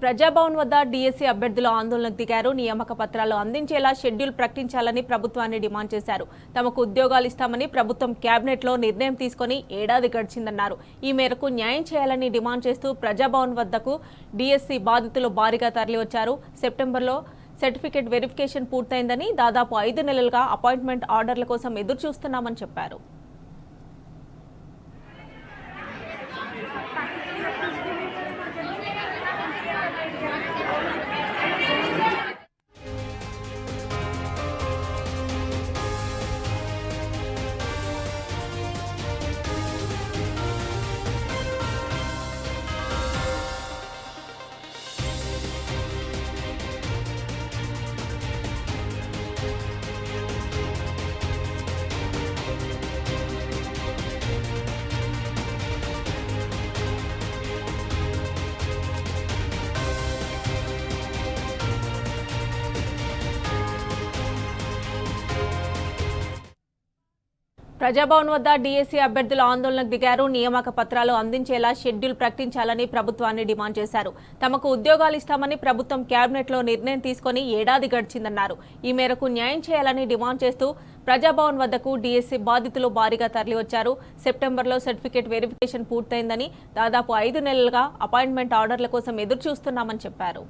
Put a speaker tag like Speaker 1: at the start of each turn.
Speaker 1: ప్రజాభవన్ వద్ద డీఎస్సీ అభ్యర్థులు ఆందోళనకు దిగారు. నియామక పత్రాలు అందించేలా షెడ్యూల్ ప్రకటించాలని ప్రభుత్వాన్ని డిమాండ్ చేశారు. తమకు ఉద్యోగాలు ఇస్తామని ప్రభుత్వం కేబినెట్లో నిర్ణయం తీసుకుని ఏడాది గడిచిందన్నారు. ఈ మేరకు న్యాయం చేయాలని డిమాండ్ చేస్తూ ప్రజాభవన్ వద్దకు డీఎస్సీ బాధితులు భారీగా తరలివచ్చారు. సెప్టెంబర్లో సర్టిఫికేట్ వెరిఫికేషన్ పూర్తయిందని, దాదాపు 5 నెలలుగా అపాయింట్మెంట్ ఆర్డర్ల కోసం ఎదురుచూస్తున్నామని చెప్పారు. ప్రజాభవన్ వద్ద డీఎస్సీ అభ్యర్థులు ఆందోళనకు దిగారు. నియామక పత్రాలు అందించేలా షెడ్యూల్ ప్రకటించాలని ప్రభుత్వాన్ని డిమాండ్ చేశారు. తమకు ఉద్యోగాలు ఇస్తామని ప్రభుత్వం కేబినెట్లో నిర్ణయం తీసుకుని ఏడాది గడిచిందన్నారు. ఈ మేరకు న్యాయం చేయాలని డిమాండ్ చేస్తూ ప్రజాభవన్ వద్దకు డీఎస్సీ బాధితులు భారీగా తరలివచ్చారు. సెప్టెంబర్లో సర్టిఫికేట్ వెరిఫికేషన్ పూర్తయిందని, దాదాపు 5 నెలలుగా అపాయింట్మెంట్ ఆర్డర్ల కోసం ఎదురుచూస్తున్నామని చెప్పారు.